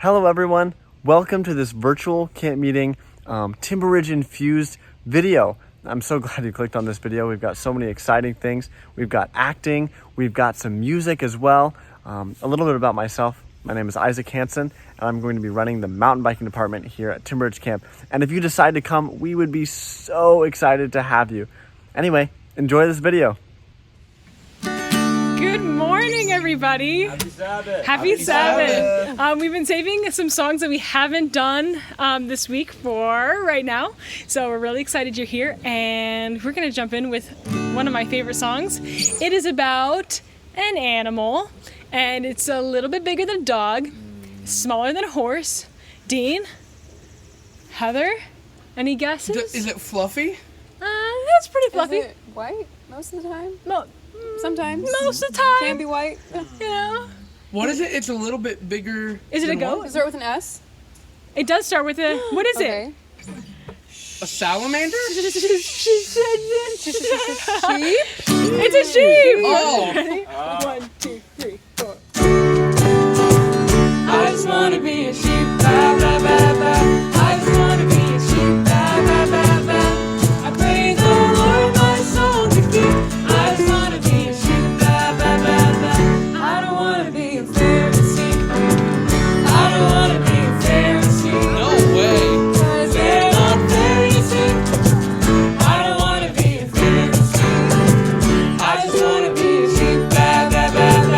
Hello everyone, welcome to this virtual camp meeting Timber Ridge infused video. I'm so glad you clicked on this video. We've got so many exciting things. We've got acting, we've got some music as well. A little bit about myself. My name is Isaac Hansen, and I'm going to be running the mountain biking department here at Timber Ridge Camp. And if you decide to come, we would be so excited to have you. Anyway, enjoy this video. Good morning, everybody. Happy Sabbath. Happy Sabbath. We've been saving some songs that we haven't done this week for right now. So we're really excited you're here, and we're going to jump in with one of my favorite songs. It is about an animal, and it's a little bit bigger than a dog, smaller than a horse. Dean? Heather? Any guesses? Is it fluffy? That's pretty fluffy. Is it white most of the time? No, Sometimes. most of the time. Can be white. Yeah. What is it? It's a little bit bigger. Is it a than goat? what? Does it start with an S? It does start with a, what is Okay. A salamander? it? Sheep? It's a sheep! Oh. Ready? 1, 2, 3, 4. I just wanna be a sheep, ba ba ba ba. I just wanna be a sheep, ba ba ba ba. I pray the Lord my soul to keep. I just wanna be a sheep, ba ba ba ba. I don't wanna be a Pharisee. I don't wanna be a Pharisee. No way. 'Cause they're not Pharisee. I don't wanna be a Pharisee. I just wanna be a sheep, ba ba ba ba.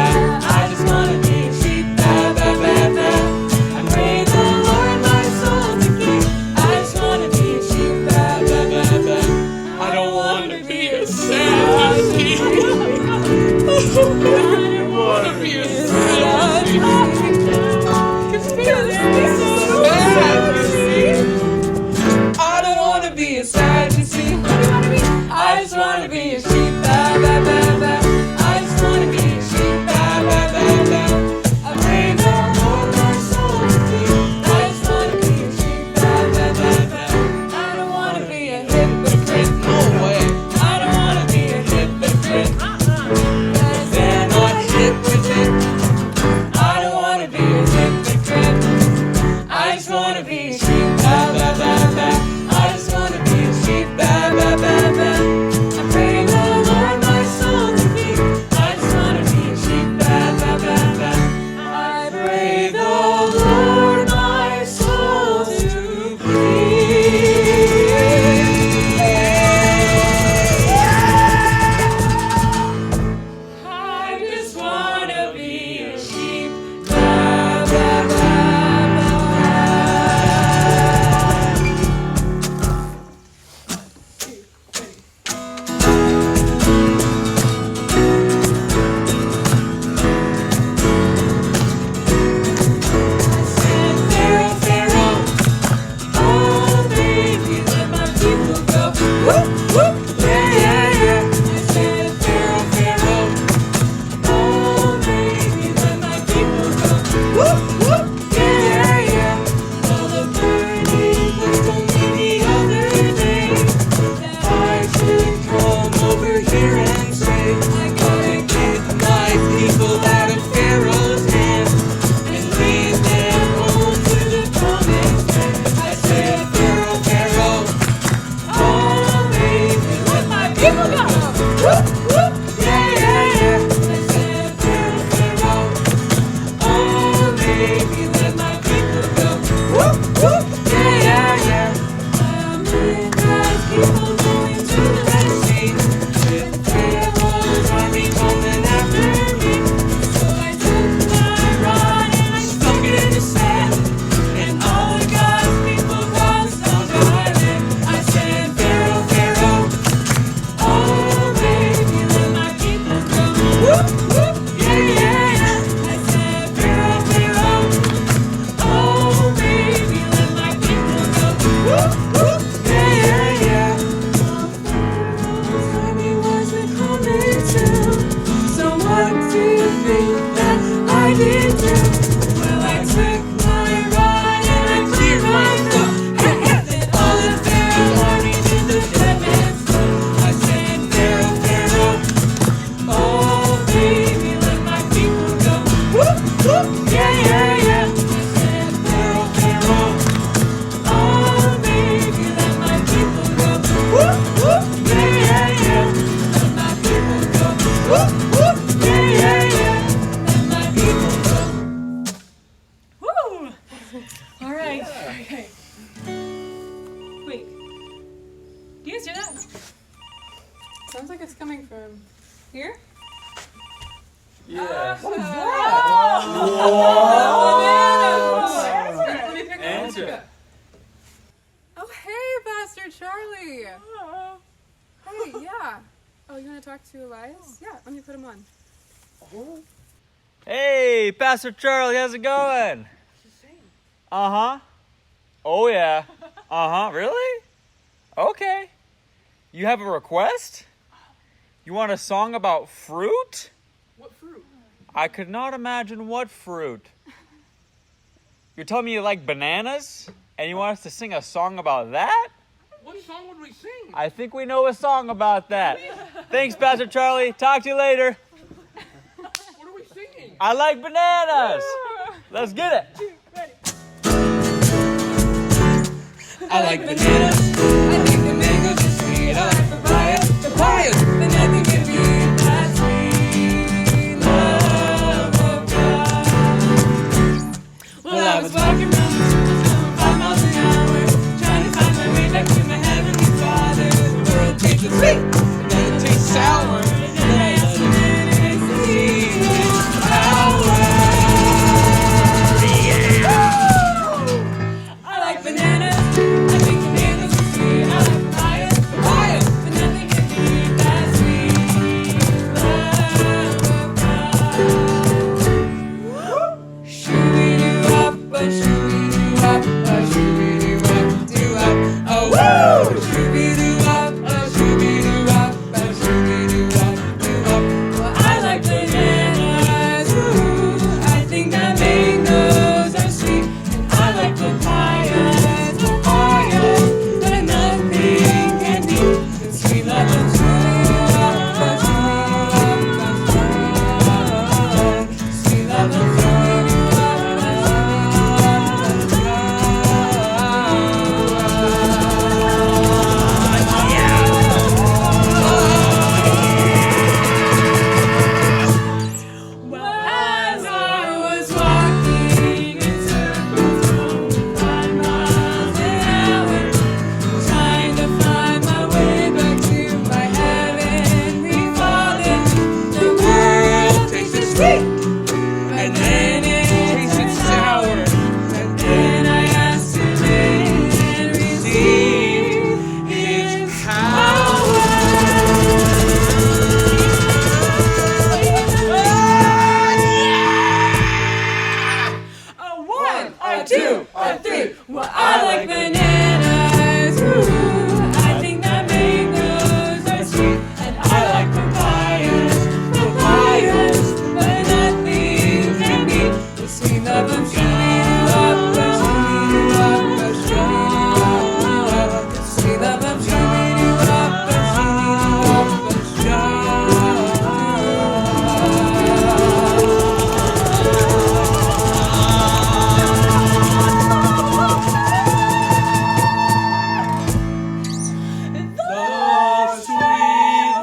Nice. Okay. Wait. Do you guys hear that? Sounds like it's coming from here. Yeah. Answer. Oh, hey, Pastor Charlie. Hey, yeah. Oh, you want to talk to Elias? Yeah, let me put him on. Hey, Pastor Charlie, how's it going? Uh-huh. Oh, yeah. Uh-huh. Really? Okay. You have a request? You want a song about fruit? What fruit? I could not imagine what fruit. You're telling me you like bananas? And you want us to sing a song about that? What song would we sing? I think we know a song about that. Thanks, Pastor Charlie. Talk to you later. What are we singing? I like bananas. Let's get it. I like bananas. I think the mangoes are sweet. I like papayas. Papayas. But nothing can beat that sweet love of God. Well, I was walking around the school 5 miles an hour, trying to find my way back to my heavenly Father. The world tastes sweet, and then it tastes sour. Then I asked him, and it's sweet power. I like bananas. I think the mangoes are sweet. I like papayas. Papayas. But nothing can beat that sweet love of God. Shoo-be-doo-up, shoo-be-doo-up, shoo-be-doo-up, doo-up. Oh, woo! Shoo-be-doo-up, shoo-be-doo-up, shoo-be-doo-up, doo-up. Well, I like bananas. Ooh, I think that mangoes are sweet. And I like papayas, papayas. But nothing can beat the sweet love of shoo-be-doo-up, shoo-be-doo-up, sweet love of as I was walking in circles going 5 miles an hour, trying to find my way back to my heavenly Father, the world tasted sweet, and then it tasted sour, and then I asked him and received his power. A 1, a 2, a 3. Well, I like bananas. Ooh, I think that mangoes are sweet, and I like papayas, papayas. But nothing can beat the sweet love of shoo-be-doo-up, shoo-be-doo-up, shoo-be-doo-up. The sweet love of shoo-be-doo-up, shoo-be-doo-up, the sweet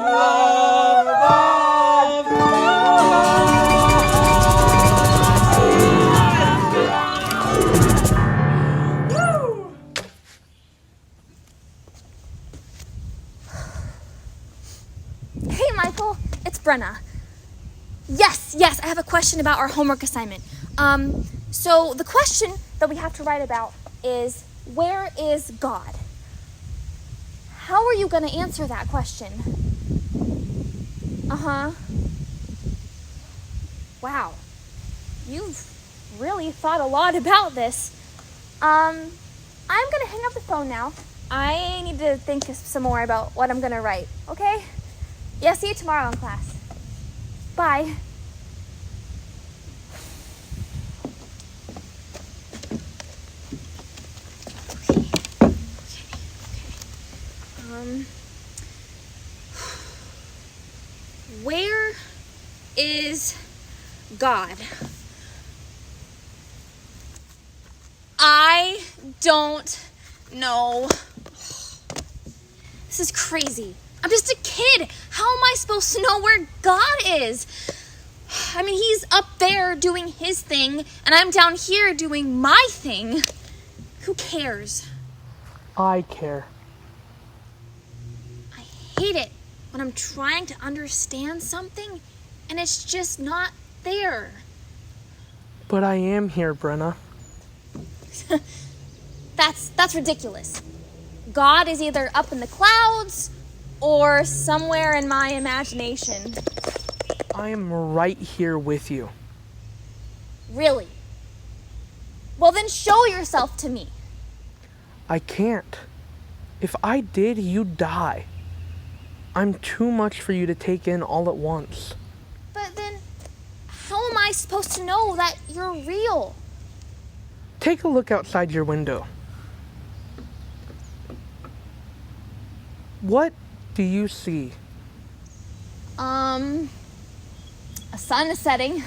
love of God. Hey, Michael, it's Brenna. Yes, I have a question about our homework assignment. So the question that we have to write about is, where is God? How are you going to answer that question? Uh-huh. Wow. You've really thought a lot about this. I'm going to hang up the phone now. I need to think some more about what I'm going to write, okay? Yeah, see you tomorrow in class. Bye. Where is God? I don't know. This is crazy. I'm just a kid. How am I supposed to know where God is? I mean, he's up there doing his thing, and I'm down here doing my thing. Who cares? I care. I hate it when I'm trying to understand something and it's just not there. But I am here, Brenna. That's ridiculous. God is either up in the clouds or somewhere in my imagination. I am right here with you. Really? Well, then show yourself to me. I can't. If I did, you'd die. I'm too much for you to take in all at once. But then, how am I supposed to know that you're real? Take a look outside your window. What do you see? A sun is setting.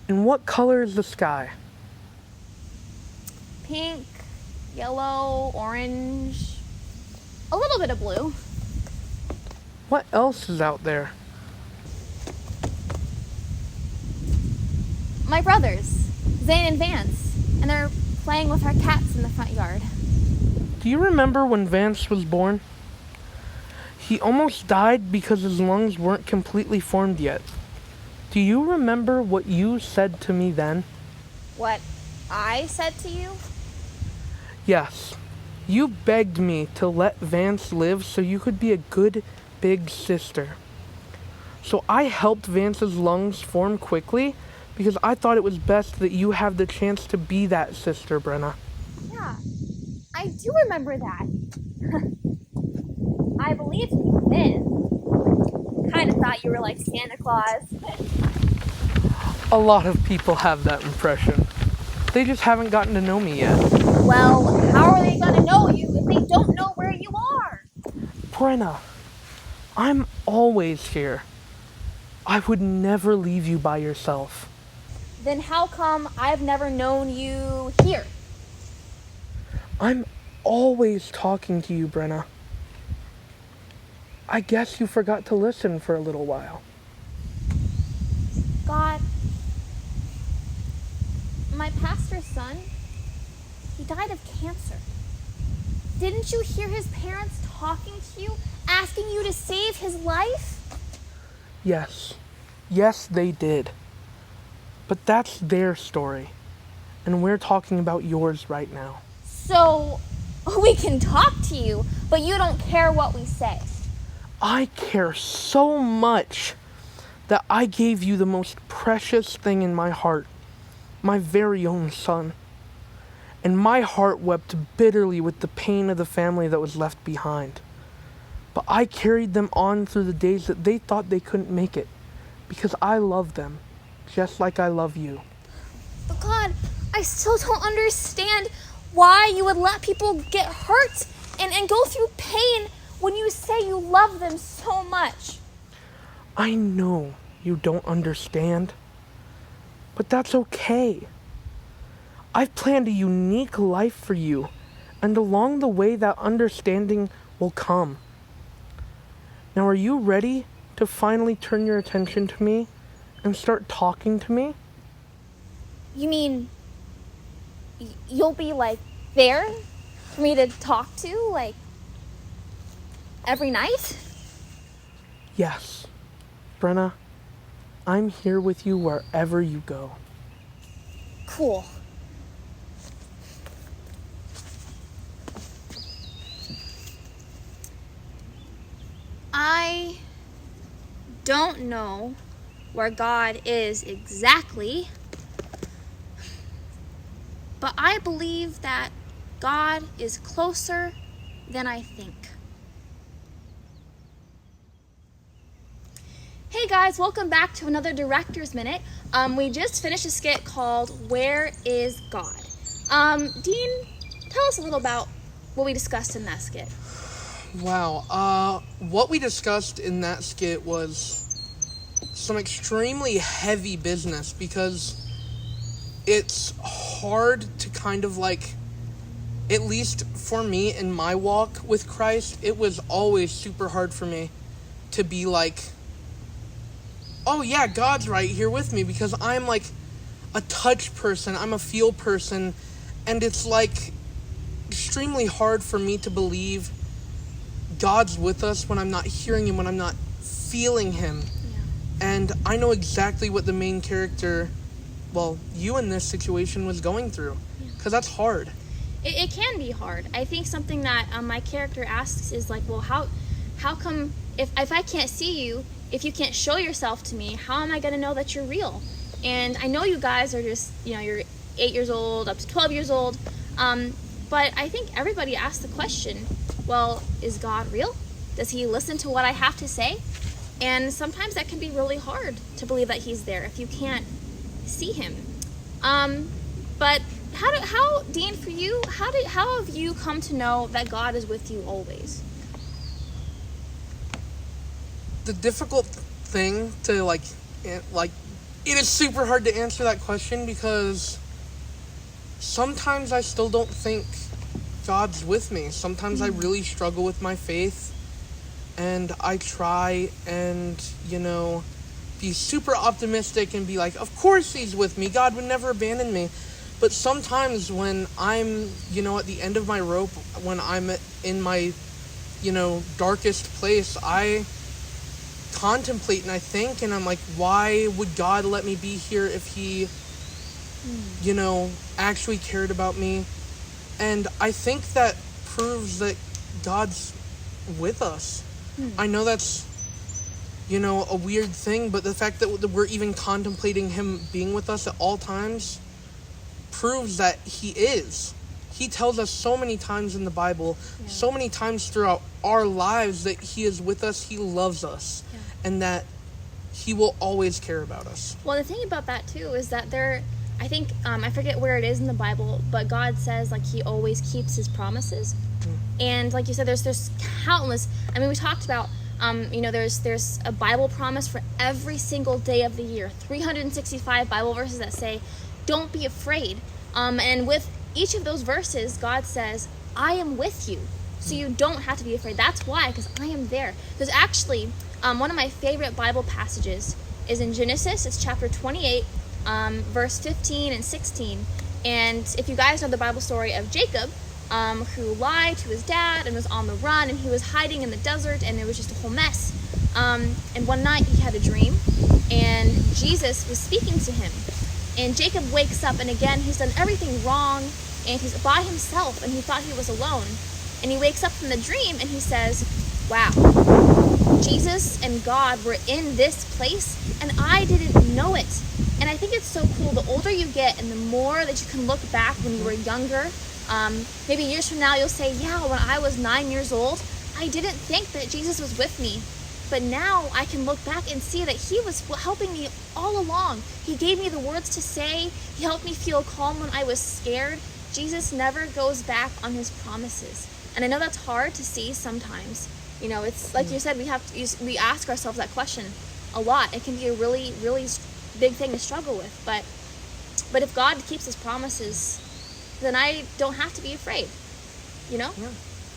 And what color is the sky? Pink, yellow, orange, a little bit of blue. What else is out there? My brothers, Zane and Vance, and they're playing with our cats in the front yard. Do you remember when Vance was born? He almost died because his lungs weren't completely formed yet. Do you remember what you said to me then? What I said to you? Yes. You begged me to let Vance live so you could be a good big sister. So I helped Vance's lungs form quickly because I thought it was best that you have the chance to be that sister, Brenna. Yeah, I do remember that. I believed you then. Kind of thought you were like Santa Claus. A lot of people have that impression. They just haven't gotten to know me yet. Well, how are they gonna know you if they don't know where you are? Brenna, I'm always here. I would never leave you by yourself. Then how come I've never known you here? I'm always talking to you, Brenna. I guess you forgot to listen for a little while. God, my pastor's son, he died of cancer. Didn't you hear his parents talking to you, asking you to save his life? Yes. Yes, they did. But that's their story. And we're talking about yours right now. So, we can talk to you, but you don't care what we say. I care so much that I gave you the most precious thing in my heart, my very own son. And my heart wept bitterly with the pain of the family that was left behind. But I carried them on through the days that they thought they couldn't make it, because I love them, just like I love you. But God, I still don't understand why you would let people get hurt and go through pain when you say you love them so much. I know you don't understand, but that's okay. I've planned a unique life for you, and along the way that understanding will come. Now, are you ready to finally turn your attention to me and start talking to me? You mean you'll be like there for me to talk to, like every night? Yes. Brenna, I'm here with you wherever you go. Cool. I don't know where God is exactly, but I believe that God is closer than I think. Hey guys, welcome back to another Director's Minute. We just finished a skit called Where is God? Dean, tell us a little about what we discussed in that skit. Wow, what we discussed in that skit was some extremely heavy business because it's hard to kind of like, at least for me in my walk with Christ, it was always super hard for me to be like, oh yeah, God's right here with me, because I'm like a touch person, I'm a feel person, And it's like extremely hard for me to believe God's with us when I'm not hearing him, when I'm not feeling him. Yeah. And I know exactly what the main character, well, you in this situation was going through. Because that's hard. It can be hard. I think something that my character asks is like, well, how come if I can't see you, if you can't show yourself to me, how am I going to know that you're real? And I know you guys are just, you're 8 years old up to 12 years old, but I think everybody asks the question, well, is God real? Does he listen to what I have to say? And sometimes that can be really hard to believe that he's there if you can't see him. But how Dean, for you, how have you come to know that God is with you always? The difficult thing to it is super hard to answer that question because sometimes I still don't think God's with me. Sometimes I really struggle with my faith, and I try and, be super optimistic and be like, of course he's with me. God would never abandon me. But sometimes when I'm, at the end of my rope, when I'm in my, darkest place, I contemplate and I think, and I'm like, why would God let me be here if he, actually cared about me? And I think that proves that God's with us. I know that's, a weird thing, but the fact that we're even contemplating him being with us at all times proves that he is. He tells us so many times in the Bible, so many times throughout our lives, that he is with us, he loves us, and that he will always care about us. Well, the thing about that too is that I think, I forget where it is in the Bible, but God says he always keeps his promises. And like you said, there's countless, we talked about, there's a Bible promise for every single day of the year, 365 Bible verses that say, don't be afraid. And with each of those verses, God says, I am with you. So you don't have to be afraid. That's why, because I am there. There's actually, one of my favorite Bible passages is in Genesis. It's chapter 28, verse 15 and 16. And if you guys know the Bible story of Jacob, who lied to his dad and was on the run, and he was hiding in the desert, and it was just a whole mess. And one night he had a dream, and Jesus was speaking to him. And Jacob wakes up, and again, he's done everything wrong, and he's by himself, and he thought he was alone. And he wakes up from the dream, and he says, wow, Jesus and God were in this place, and I didn't know it. And I think it's so cool. The older you get, and the more that you can look back when you were younger, maybe years from now, you'll say, yeah, when I was 9 years old, I didn't think that Jesus was with me. But now I can look back and see that he was helping me all along. He gave me the words to say. He helped me feel calm when I was scared. Jesus never goes back on his promises. And I know that's hard to see sometimes. It's like you said, we ask ourselves that question a lot. It can be a really, really big thing to struggle with. But if God keeps his promises, then I don't have to be afraid. Yeah.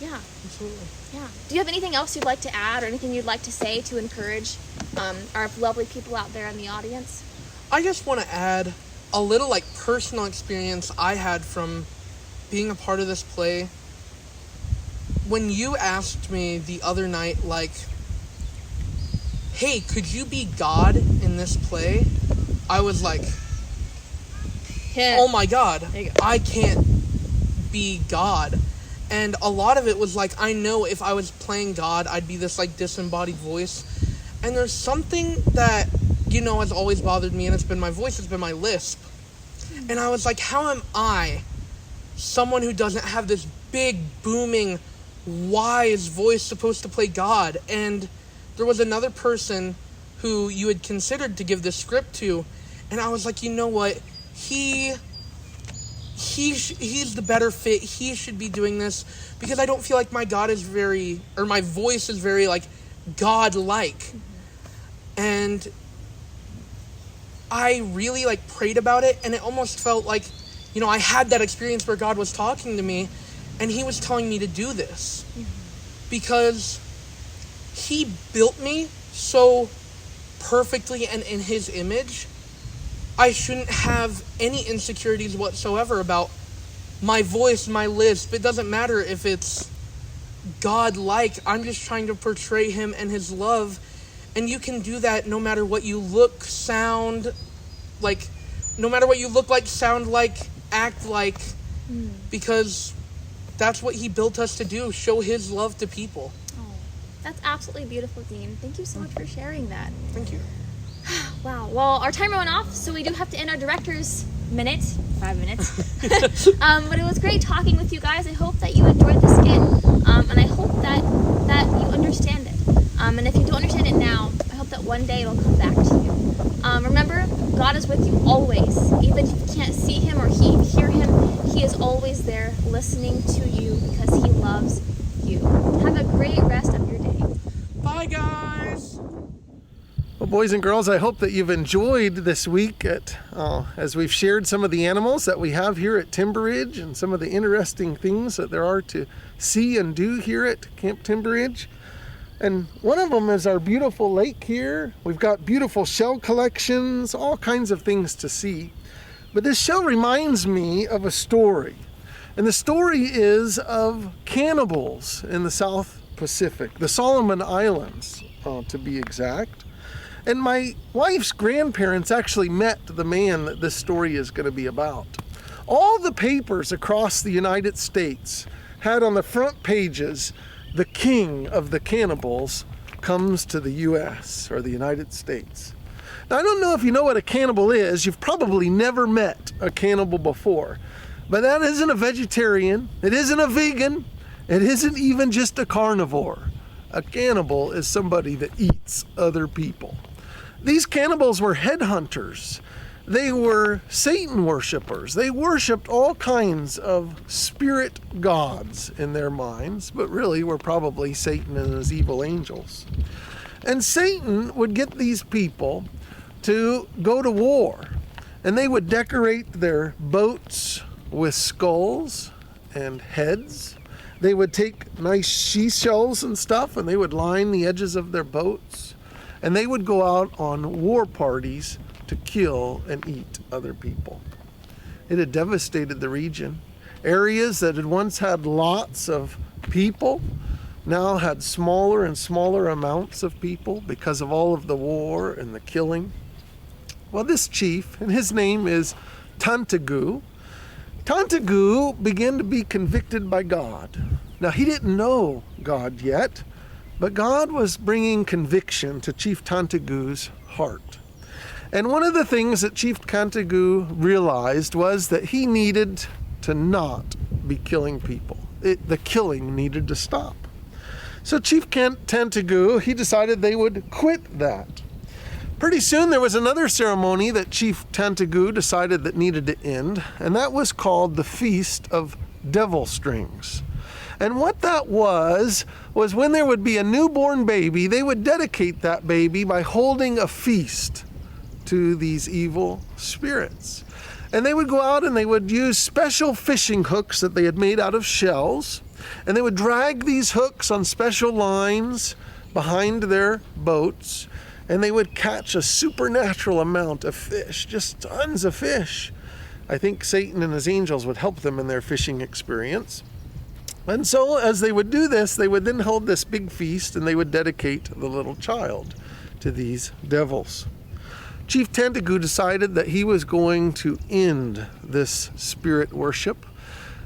Absolutely. Yeah. Do you have anything else you'd like to add, or anything you'd like to say to encourage our lovely people out there in the audience? I just want to add a little personal experience I had from being a part of this play. When you asked me the other night, hey, could you be God in this play? I was like, oh my God, I can't be God. And a lot of it was I know if I was playing God, I'd be this disembodied voice. And there's something that, has always bothered me, and it's been my voice, it's been my lisp. And I was like, how am I, someone who doesn't have this big, booming, wise voice, supposed to play God? And there was another person who you had considered to give this script to, and I was like, you know what, he's the better fit. He should be doing this, because I don't feel like my voice is very God-like. And I really prayed about it, and it almost felt like, I had that experience where God was talking to me, and he was telling me to do this, because he built me so perfectly and in his image. I shouldn't have any insecurities whatsoever about my voice, my lisp. It doesn't matter if it's God-like. I'm just trying to portray him and his love. And you can do that no matter what you look, sound like, no matter what you look like, sound like, act like, because that's what he built us to do, show his love to people. Oh, that's absolutely beautiful, Dean. Thank you so much for sharing that. Thank you. Wow. Well, our timer went off, so we do have to end our director's minute. 5 minutes. But it was great talking with you guys. I hope that you enjoyed the skit, and I hope that you understand it. And if you don't understand it now, I hope that one day it'll come back to you. Remember, God is with you always. Even if you can't see him or hear him, he is always there listening to you because he loves you. Have a great rest of your day. Bye, guys. Well, boys and girls, I hope that you've enjoyed this week as we've shared some of the animals that we have here at Timber Ridge and some of the interesting things that there are to see and do here at Camp Timber Ridge. And one of them is our beautiful lake here. We've got beautiful shell collections, all kinds of things to see. But this shell reminds me of a story. And the story is of cannibals in the South Pacific, the Solomon Islands, to be exact. And my wife's grandparents actually met the man that this story is going to be about. All the papers across the United States had on the front pages, the king of the cannibals comes to the U.S. or the United States. Now, I don't know if you know what a cannibal is. You've probably never met a cannibal before. But that isn't a vegetarian. It isn't a vegan. It isn't even just a carnivore. A cannibal is somebody that eats other people. These cannibals were headhunters. They were Satan worshipers. They worshiped all kinds of spirit gods in their minds, but really were probably Satan and his evil angels. And Satan would get these people to go to war, and they would decorate their boats with skulls and heads. They would take nice seashells and stuff, and they would line the edges of their boats. And they would go out on war parties to kill and eat other people. It had devastated the region. Areas that had once had lots of people now had smaller and smaller amounts of people because of all of the war and the killing. Well, this chief, and his name is Tantagu, began to be convicted by God. Now, he didn't know God yet, but God was bringing conviction to Chief Tantagu's heart. And one of the things that Chief Tantagu realized was that he needed to not be killing people. The killing needed to stop. So Chief Tantagu, he decided they would quit that. Pretty soon there was another ceremony that Chief Tantagu decided that needed to end, and that was called the Feast of Devil Strings. And what that was when there would be a newborn baby, they would dedicate that baby by holding a feast to these evil spirits. And they would go out and they would use special fishing hooks that they had made out of shells, and they would drag these hooks on special lines behind their boats, and they would catch a supernatural amount of fish, just tons of fish. I think Satan and his angels would help them in their fishing experience. And so as they would do this, they would then hold this big feast and they would dedicate the little child to these devils. Chief Tantagu decided that he was going to end this spirit worship,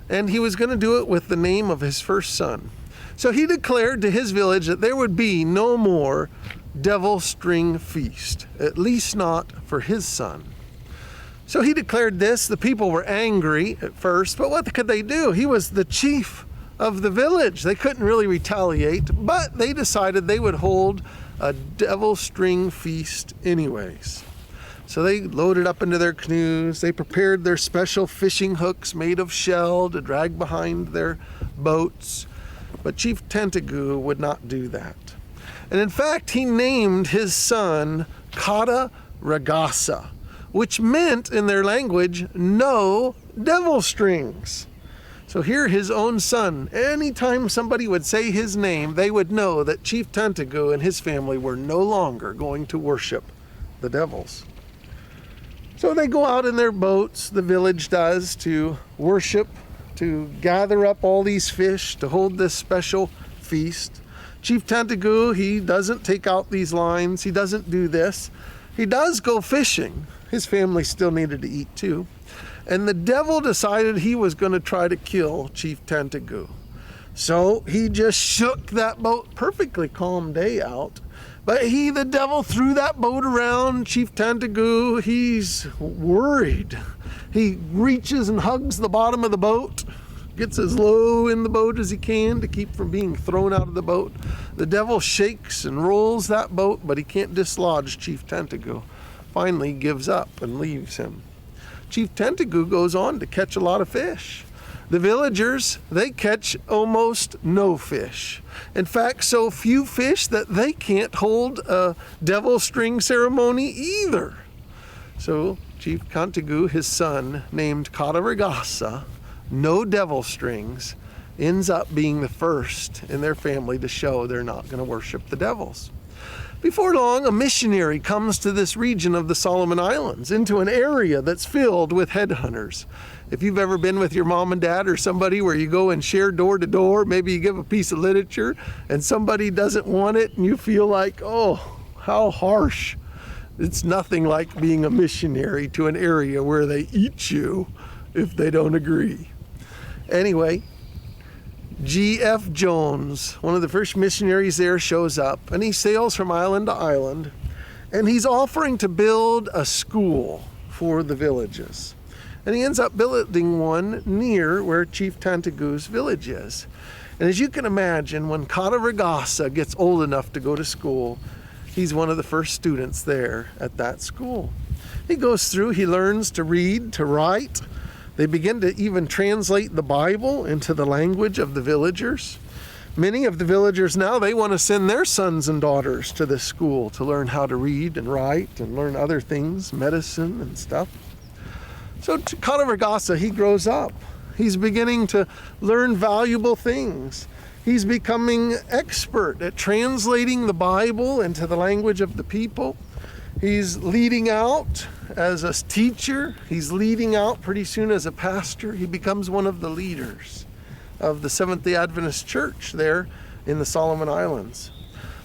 and he was going to do it with the name of his first son. So he declared to his village that there would be no more devil string feast, at least not for his son. So he declared this. The people were angry at first, but what could they do? He was the chief of the village. They couldn't really retaliate, but they decided they would hold a devil string feast anyways. So they loaded up into their canoes. They prepared their special fishing hooks made of shell to drag behind their boats. But Chief Tantagu would not do that. And in fact, he named his son Kata Ragasa, which meant in their language, no devil strings. So here his own son, anytime somebody would say his name, they would know that Chief Tantagu and his family were no longer going to worship the devils. So they go out in their boats, the village does, to worship to gather up all these fish to hold this special feast. Chief Tantagoo, he doesn't take out these lines. He doesn't do this. He does go fishing. His family still needed to eat too. And the devil decided he was going to try to kill Chief Tantagoo. So he just shook that boat, perfectly calm day out. But the devil threw that boat around. Chief Tantagoo, he's worried. He reaches and hugs the bottom of the boat, gets as low in the boat as he can to keep from being thrown out of the boat. The devil shakes and rolls that boat, but he can't dislodge Chief Tantagoo. Finally, he gives up and leaves him. Chief Tantagoo goes on to catch a lot of fish. The villagers, they catch almost no fish. In fact, so few fish that they can't hold a devil string ceremony either. So Chief Tantagoo, his son, named Kataragasa, no devil strings, ends up being the first in their family to show they're not going to worship the devils. Before long, a missionary comes to this region of the Solomon Islands, into an area that's filled with headhunters. If you've ever been with your mom and dad or somebody where you go and share door to door, maybe you give a piece of literature and somebody doesn't want it and you feel like, oh, how harsh. It's nothing like being a missionary to an area where they eat you if they don't agree. Anyway, G.F. Jones, one of the first missionaries there, shows up, and he sails from island to island, and he's offering to build a school for the villages. And he ends up building one near where Chief Tantagoo's village is. And as you can imagine, when Kataragasa gets old enough to go to school, he's one of the first students there at that school. He goes through, he learns to read, to write. They begin to even translate the Bible into the language of the villagers. Many of the villagers now, they want to send their sons and daughters to this school to learn how to read and write and learn other things, medicine and stuff. So Kataragasa, he grows up. He's beginning to learn valuable things. He's becoming expert at translating the Bible into the language of the people. He's leading out as a teacher. He's leading out pretty soon as a pastor. He becomes one of the leaders of the Seventh-day Adventist Church there in the Solomon Islands.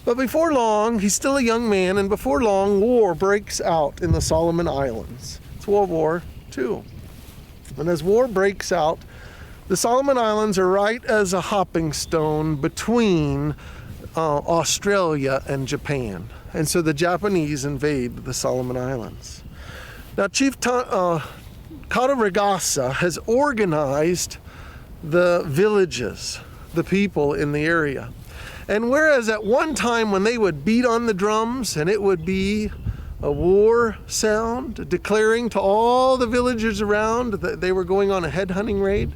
But before long, he's still a young man, and before long, war breaks out in the Solomon Islands. It's World War II. And as war breaks out, the Solomon Islands are right as a hopping stone between Australia and Japan. And so the Japanese invade the Solomon Islands. Now, Chief Kataragasa has organized the villages, the people in the area. And whereas at one time when they would beat on the drums and it would be a war sound declaring to all the villagers around that they were going on a headhunting raid,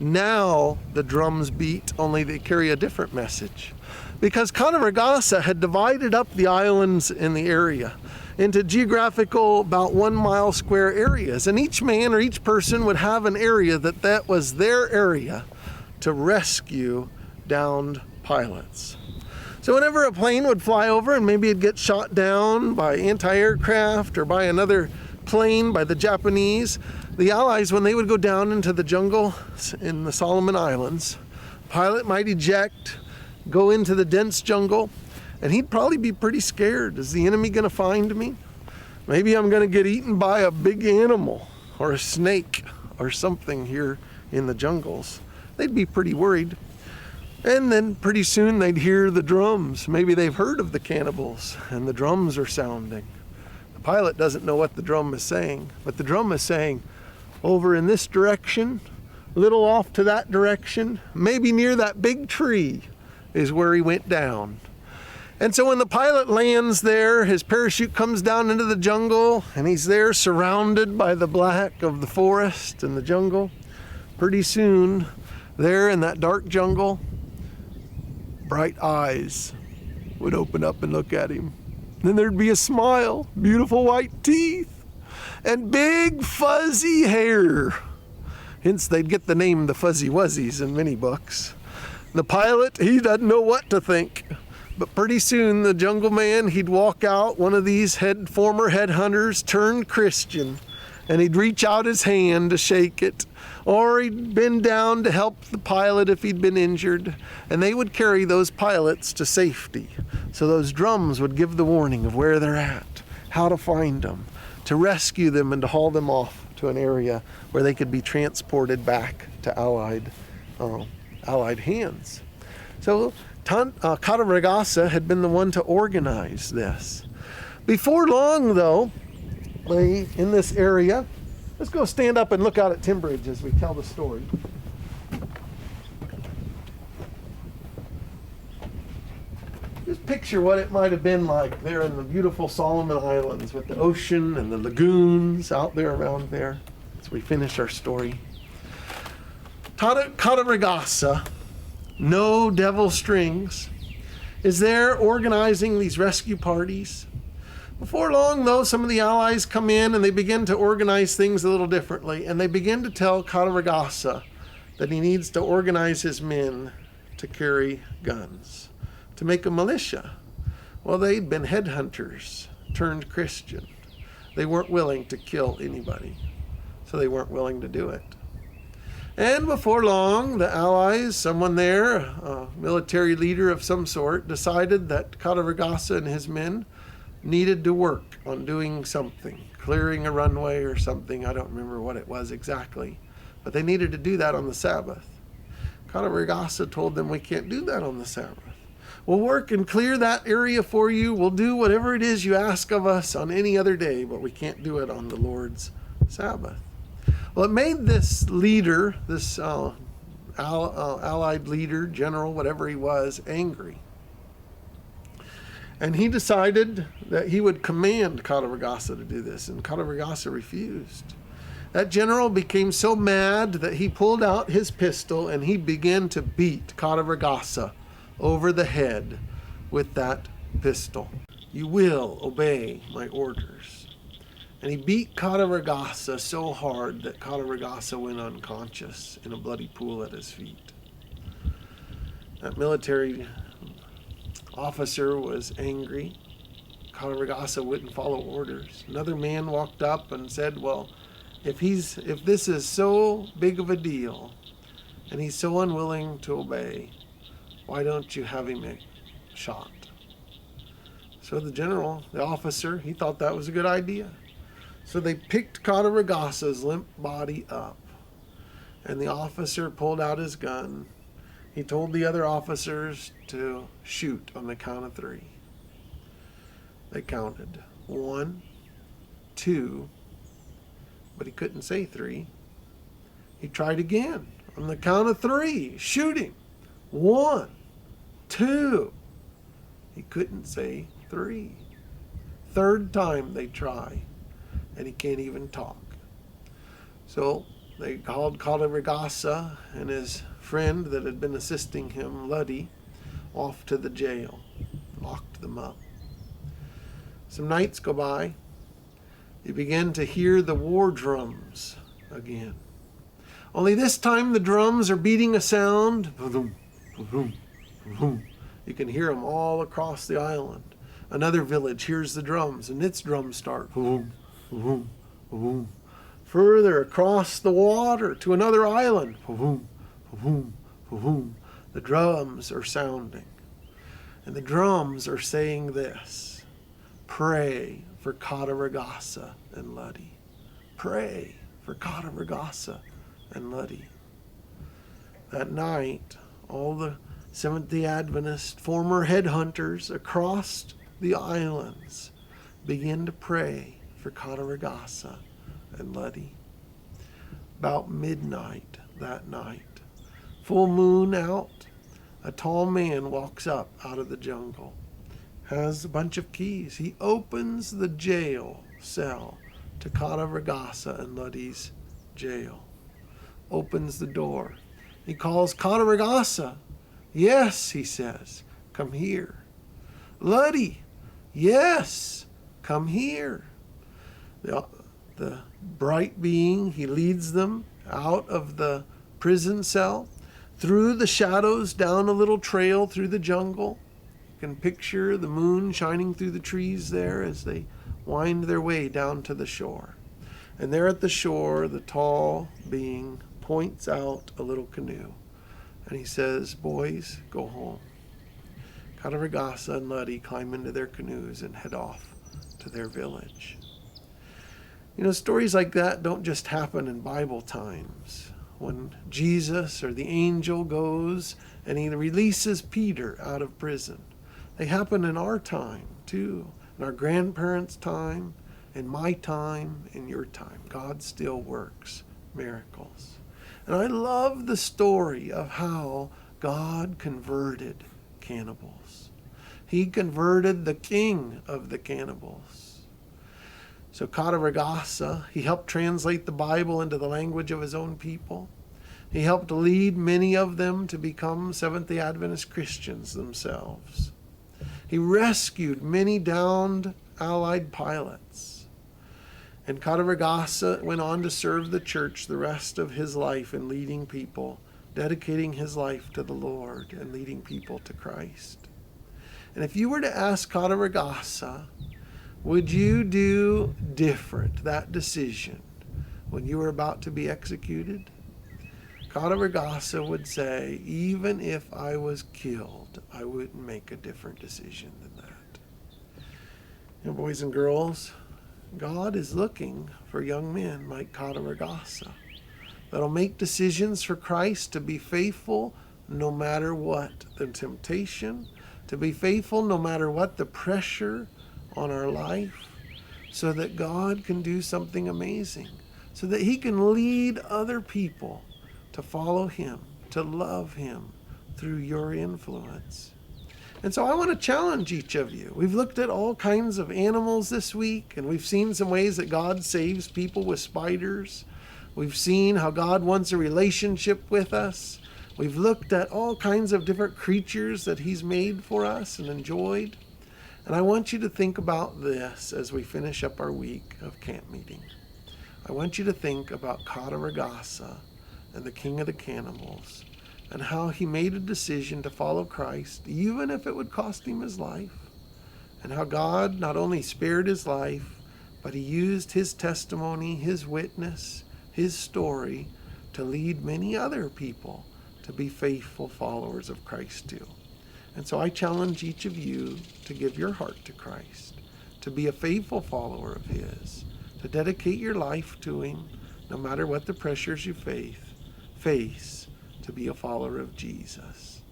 now the drums beat, only they carry a different message. Because Kataragasa had divided up the islands in the area into geographical about 1 mile square areas. And each man or each person would have an area that was their area to rescue downed pilots. So whenever a plane would fly over and maybe it'd get shot down by anti-aircraft or by another plane by the Japanese, the Allies, when they would go down into the jungle in the Solomon Islands, pilot might eject, go into the dense jungle, and he'd probably be pretty scared. Is the enemy going to find me? Maybe I'm going to get eaten by a big animal or a snake or something here in the jungles. They'd be pretty worried. And then pretty soon they'd hear the drums. Maybe they've heard of the cannibals and the drums are sounding. The pilot doesn't know what the drum is saying, but the drum is saying, over in this direction, a little off to that direction, maybe near that big tree is where he went down. And so when the pilot lands there, his parachute comes down into the jungle, and he's there surrounded by the black of the forest and the jungle. Pretty soon, there in that dark jungle, bright eyes would open up and look at him. Then there'd be a smile, beautiful white teeth, and big fuzzy hair. Hence they'd get the name the Fuzzy Wuzzies in many books. The pilot, he doesn't know what to think. But pretty soon the jungle man, he'd walk out, one of these former headhunters turned Christian, and he'd reach out his hand to shake it, or he'd bend down to help the pilot if he'd been injured, and they would carry those pilots to safety. So those drums would give the warning of where they're at, how to find them, to rescue them and to haul them off to an area where they could be transported back to Allied hands. So Kata Ragasa had been the one to organize this. Before long, though, in this area, let's go stand up and look out at Timbridge as we tell the story. Just picture what it might have been like there in the beautiful Solomon Islands with the ocean and the lagoons out there around there as we finish our story. Kata Ragasa, no devil strings, is there organizing these rescue parties. Before long, though, some of the allies come in and they begin to organize things a little differently, and they begin to tell Kata Ragasa that he needs to organize his men to carry guns, to make a militia. Well, they'd been headhunters turned Christian. They weren't willing to kill anybody, so they weren't willing to do it. And before long, the allies, someone there, a military leader of some sort, decided that Kata Ragasa and his men needed to work on doing something, clearing a runway or something. I don't remember what it was exactly, but they needed to do that on the Sabbath. Kata Ragasa told them, we can't do that on the Sabbath. We'll work and clear that area for you. We'll do whatever it is you ask of us on any other day, but we can't do it on the Lord's Sabbath. Well, it made this leader, this allied leader, general, whatever he was, angry. And he decided that he would command Kata Ragasa to do this, and Kata Ragasa refused. That general became so mad that he pulled out his pistol and he began to beat Kata Ragasa over the head with that pistol. You will obey my orders. And he beat Kata Ragasa so hard that Kata Ragasa went unconscious in a bloody pool at his feet. That military officer was angry. Kata Ragasa wouldn't follow orders. Another man walked up and said, well, if this is so big of a deal and he's so unwilling to obey, why don't you have him shot? So the general, the officer, he thought that was a good idea. So they picked Kata Ragasa's limp body up, and the officer pulled out his gun. He told the other officers to shoot on the count of 3. They counted 1, 2, but he couldn't say 3. He tried again on the count of 3, shooting 1, 2. He couldn't say 3. Third time they try, and he can't even talk. So they called Kata Ragasa and his friend that had been assisting him, Luddy, off to the jail, locked them up. Some nights go by. You begin to hear the war drums again. Only this time the drums are beating a sound. You can hear them all across the island. Another village hears the drums, and its drums start. Further across the water to another island. The drums are sounding. And the drums are saying this: pray for Kata Ragasa and Luddy. Pray for Kata Ragasa and Luddy. That night, all the Seventh-day Adventist former headhunters across the islands begin to pray for Kata Ragasa and Luddy. About midnight that night, full moon out, a tall man walks up out of the jungle, has a bunch of keys. He opens the jail cell to Kata Ragasa and Luddy's jail. Opens the door. He calls Kata Ragasa. Yes, he says, come here. Luddy, yes, come here. The bright being, he leads them out of the prison cell, through the shadows, down a little trail through the jungle. You can picture the moon shining through the trees there as they wind their way down to the shore. And there at the shore, the tall being points out a little canoe. And he says, boys, go home. Kataragasa and Luddy climb into their canoes and head off to their village. You know, stories like that don't just happen in Bible times. When Jesus or the angel goes and he releases Peter out of prison. They happen in our time too, in our grandparents' time, in my time, in your time. God still works miracles. And I love the story of how God converted cannibals. He converted the king of the cannibals. So Kataragasa, he helped translate the Bible into the language of his own people. He helped lead many of them to become Seventh-day Adventist Christians themselves. He rescued many downed Allied pilots. And Kataragasa went on to serve the church the rest of his life in leading people, dedicating his life to the Lord and leading people to Christ. And if you were to ask Kataragasa, would you do different, that decision, when you were about to be executed? Kataragasa would say, even if I was killed, I wouldn't make a different decision than that. You know, boys and girls, God is looking for young men like Kataragasa that'll make decisions for Christ to be faithful no matter what the temptation, to be faithful no matter what the pressure on our life, so that God can do something amazing, so that he can lead other people to follow him, to love him through your influence. And so I want to challenge each of you. We've looked at all kinds of animals this week, and we've seen some ways that God saves people with spiders. We've seen how God wants a relationship with us. We've looked at all kinds of different creatures that he's made for us and enjoyed. And I want you to think about this as we finish up our week of camp meeting. I want you to think about Kataragasa and the king of the cannibals and how he made a decision to follow Christ, even if it would cost him his life. And how God not only spared his life, but he used his testimony, his witness, his story to lead many other people to be faithful followers of Christ too. And so I challenge each of you to give your heart to Christ, to be a faithful follower of his, to dedicate your life to him, no matter what the pressures you face, to be a follower of Jesus.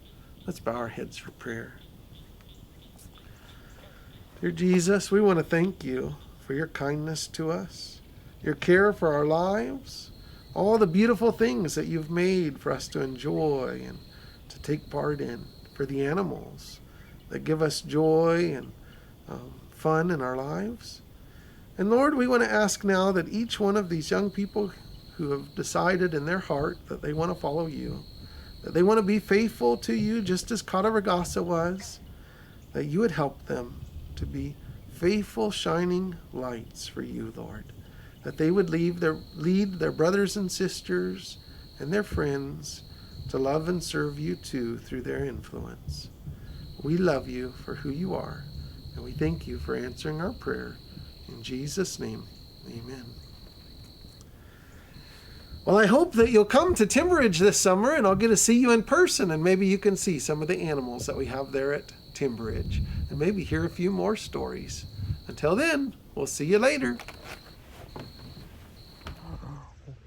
Let's bow our heads for prayer. Dear Jesus, we want to thank you for your kindness to us, your care for our lives, all the beautiful things that you've made for us to enjoy and to take part in. For the animals that give us joy and fun in our lives. And Lord, we want to ask now that each one of these young people who have decided in their heart that they want to follow you, that they want to be faithful to you just as Kataragasa was, that you would help them to be faithful, shining lights for you, Lord. That they would lead their brothers and sisters and their friends to love and serve you too through their influence. We love you for who you are, and we thank you for answering our prayer. In Jesus' name, amen. Well, I hope that you'll come to Timberridge this summer, and I'll get to see you in person, and maybe you can see some of the animals that we have there at Timberridge, and maybe hear a few more stories. Until then, we'll see you later.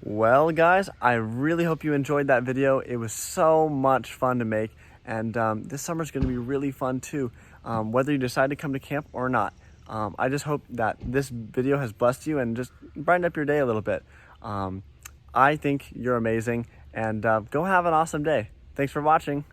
Well, guys, I really hope you enjoyed that video. It was so much fun to make, and this summer's going to be really fun too, whether you decide to come to camp or not. I just hope that this video has blessed you and just brightened up your day a little bit. I think you're amazing, and go have an awesome day. Thanks for watching.